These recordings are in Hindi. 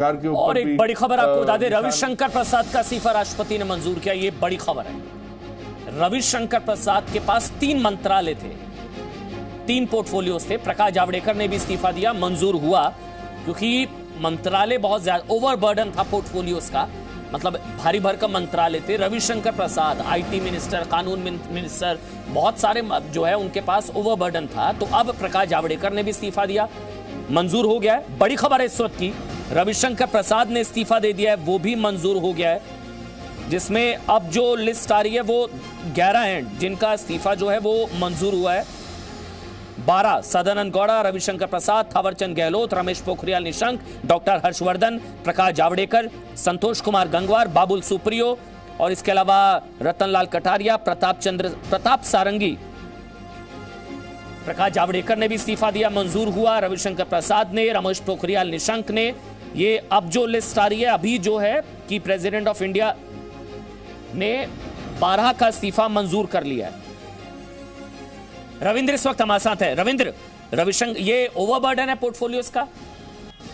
के ऊपर। और एक बड़ी खबर आपको बता दें, रविशंकर प्रसाद का इस्तीफा राष्ट्रपति ने मंजूर किया। ये बड़ी खबर है। रविशंकर प्रसाद के पास 3 मंत्रालय थे, 3 पोर्टफोलियोज थे। प्रकाश जावड़ेकर ने भी इस्तीफा दिया, मंजूर हुआ, क्योंकि मंत्रालय बहुत ज्यादा ओवरबर्डन था पोर्टफोलियोज का, मतलब भारी भरकम मंत्रालय थे। रविशंकर प्रसाद आईटी मिनिस्टर, कानून मिनिस्टर, बहुत सारे जो है उनके पास ओवरबर्डन था। तो अब प्रकाश जावड़ेकर ने भी इस्तीफा दिया, मंजूर हो गया है। बड़ी खबर है इस वक्त की, रविशंकर प्रसाद ने इस्तीफा दे दिया है, वो भी मंजूर हो गया है, जिसमें अब जो लिस्ट आ रही है वो 11 हैं जिनका इस्तीफा जो है वो मंजूर हुआ है। 12 सदानंद गौड़ा, रविशंकर प्रसाद, थावरचंद गहलोत, रमेश पोखरियाल निशंक, डॉक्टर हर्षवर्धन, प्रकाश जावड़ेकर, संतोष कुमार गंगवार, बाबुल सुप्रियो, और इसके अलावा रतनलाल कटारिया, प्रताप सारंगी। प्रकाश जावड़ेकर ने भी इस्तीफा दिया, मंजूर हुआ। रविशंकर प्रसाद ने, रमेश पोखरियाल निशंक ने। ये अब जो लिस्ट आ रही है अभी जो है कि प्रेसिडेंट ऑफ इंडिया ने 12 का इस्तीफा मंजूर कर लिया है। रविंद्र इस वक्त हमारे साथ है। रविंद्र, रविशंकर, ये ओवरबर्डन है पोर्टफोलियोज का,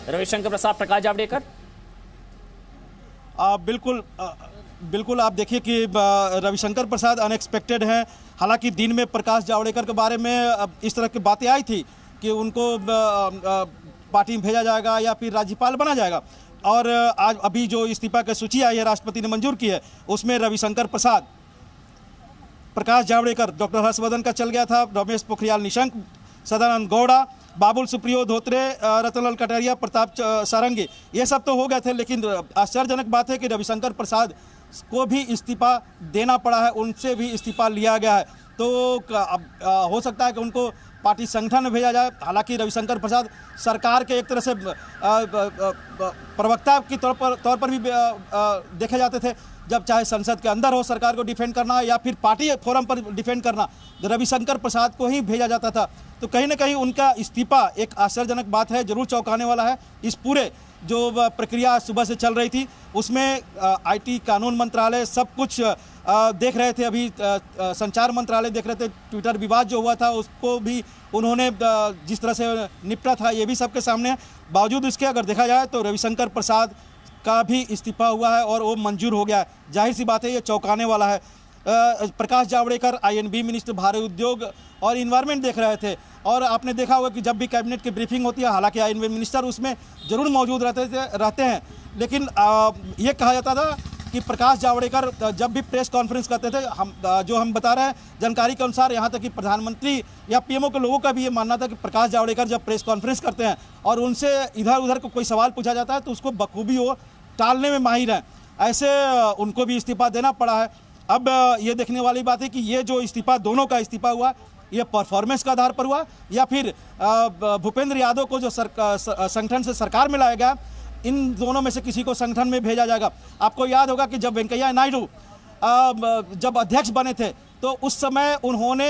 रविशंकर प्रसाद, प्रकाश जावड़ेकर? बिल्कुल आप देखिए कि रविशंकर प्रसाद अनएक्सपेक्टेड हैं। हालांकि दिन में प्रकाश जावड़ेकर के बारे में इस तरह की बातें आई थी कि उनको पार्टी में भेजा जाएगा या फिर राज्यपाल बना जाएगा, और आज अभी जो इस्तीफा की सूची आई है राष्ट्रपति ने मंजूर की है, उसमें रविशंकर प्रसाद, प्रकाश जावड़ेकर, डॉक्टर हर्षवर्धन का चल गया था, रमेश पोखरियाल निशंक, सदानंद गौड़ा, बाबुल सुप्रियो धोत्रे, रतनलाल कटारिया, प्रताप सारंगी, ये सब तो हो गए थे। लेकिन आश्चर्यजनक बात है कि रविशंकर प्रसाद को भी इस्तीफा देना पड़ा है, उनसे भी इस्तीफा लिया गया है। तो अब हो सकता है कि उनको पार्टी संगठन में भेजा जाए। हालांकि रविशंकर प्रसाद सरकार के एक तरह से प्रवक्ता के तौर पर भी देखे जाते थे, जब चाहे संसद के अंदर हो सरकार को डिफेंड करना या फिर पार्टी फोरम पर डिफेंड करना, तो रविशंकर प्रसाद को ही भेजा जाता था। तो कहीं ना कहीं उनका इस्तीफा एक आश्चर्यजनक बात है, जरूर चौंकाने वाला है। इस पूरे जो प्रक्रिया सुबह से चल रही थी उसमें आईटी, कानून मंत्रालय सब कुछ देख रहे थे, अभी संचार मंत्रालय देख रहे थे, ट्विटर विवाद जो हुआ था उसको भी उन्होंने जिस तरह से निपटा था ये भी सबके सामने है। बावजूद इसके अगर देखा जाए तो रविशंकर प्रसाद का भी इस्तीफा हुआ है और वो मंजूर हो गया है। जाहिर सी बात है ये चौंकाने वाला है। प्रकाश जावड़ेकर आईएनबी मिनिस्टर, भारी उद्योग और इन्वायरमेंट देख रहे थे, और आपने देखा होगा कि जब भी कैबिनेट की ब्रीफिंग होती है, हालांकि आईएनबी मिनिस्टर उसमें जरूर मौजूद रहते हैं, लेकिन ये कहा जाता था कि प्रकाश जावड़ेकर जब भी प्रेस कॉन्फ्रेंस करते थे, हम बता रहे हैं जानकारी के अनुसार, यहाँ तक कि प्रधानमंत्री या पीएमओ के लोगों का भी ये मानना था कि प्रकाश जावड़ेकर जब प्रेस कॉन्फ्रेंस करते हैं और उनसे इधर उधर को कोई सवाल पूछा जाता है तो उसको बखूबी वो टालने में माहिर हैं। ऐसे उनको भी इस्तीफा देना पड़ा है। अब ये देखने वाली बात है कि ये जो इस्तीफा, दोनों का इस्तीफा हुआ, ये परफॉर्मेंस के आधार पर हुआ या फिर भूपेंद्र यादव को जो संगठन से सरकार में लाया गया, इन दोनों में से किसी को संगठन में भेजा जाएगा। आपको याद होगा कि जब वेंकैया नायडू जब अध्यक्ष बने थे तो उस समय उन्होंने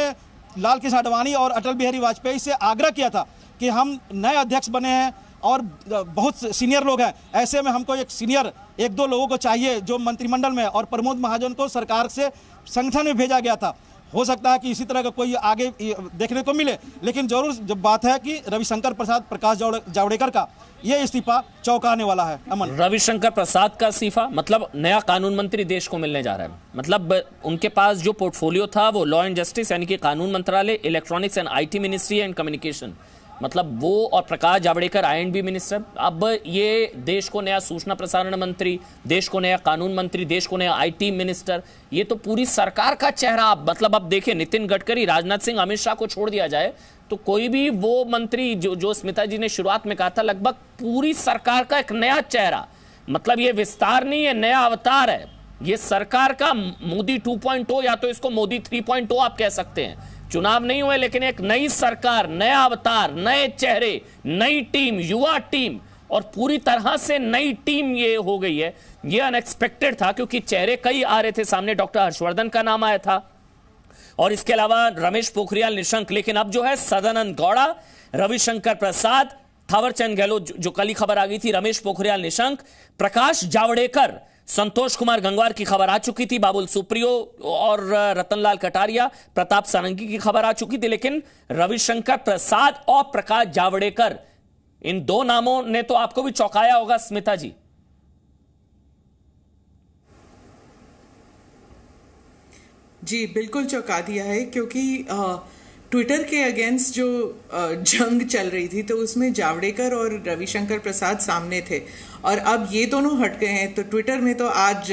लाल कृष्ण आडवाणी और अटल बिहारी वाजपेयी से आग्रह किया था कि हम नए अध्यक्ष बने हैं और बहुत सीनियर लोग हैं, ऐसे में हमको एक सीनियर 1-2 लोगों को चाहिए जो मंत्रिमंडल में, और प्रमोद महाजन को सरकार से संगठन में भेजा गया था। हो सकता है कि इसी तरह का कोई आगे देखने को मिले, लेकिन जरूर जब बात है कि रविशंकर प्रसाद, प्रकाश जावड़ेकर का ये इस्तीफा चौंकाने वाला है। अमन, रविशंकर प्रसाद का इस्तीफा मतलब नया कानून मंत्री देश को मिलने जा रहा है। मतलब उनके पास जो पोर्टफोलियो था वो लॉ एंड जस्टिस यानी कि कानून मंत्रालय, electronics and IT ministry and communication, मतलब वो, और प्रकाश जावड़ेकर आईएनबी मिनिस्टर। अब ये देश को नया सूचना प्रसारण मंत्री, देश को नया कानून मंत्री, देश को नया आईटी मिनिस्टर, ये तो पूरी सरकार का चेहरा। मतलब अब देखिए, नितिन गडकरी, राजनाथ सिंह, अमित शाह को छोड़ दिया जाए तो कोई भी वो मंत्री जो स्मिता जी ने शुरुआत में कहा था, लगभग पूरी सरकार का एक नया चेहरा। मतलब ये विस्तार नहीं है, नया अवतार है। ये सरकार का मोदी 2.0 या तो इसको मोदी 3.0 आप कह सकते हैं। चुनाव नहीं हुए लेकिन एक नई सरकार, नया अवतार, नए चेहरे, नई टीम, युवा टीम, और पूरी तरह से नई टीम ये हो गई है। ये अनएक्सपेक्टेड था क्योंकि चेहरे कई आ रहे थे सामने। डॉक्टर हर्षवर्धन का नाम आया था और इसके अलावा रमेश पोखरियाल निशंक, लेकिन अब जो है सदानंद गौड़ा, रविशंकर प्रसाद, थावरचंद गहलोत, जो कल ही खबर आ गई थी, रमेश पोखरियाल निशंक, प्रकाश जावड़ेकर, संतोष कुमार गंगवार की खबर आ चुकी थी, बाबुल सुप्रियो और रतनलाल कटारिया, प्रताप सारंगी की खबर आ चुकी थी, लेकिन रविशंकर प्रसाद और प्रकाश जावड़ेकर इन दो नामों ने तो आपको भी चौंकाया होगा स्मिता जी। जी बिल्कुल चौंका दिया है, क्योंकि ट्विटर के अगेंस्ट जो जंग चल रही थी तो उसमें जावड़ेकर और रविशंकर प्रसाद सामने थे, और अब ये दोनों हट गए हैं। तो ट्विटर में तो आज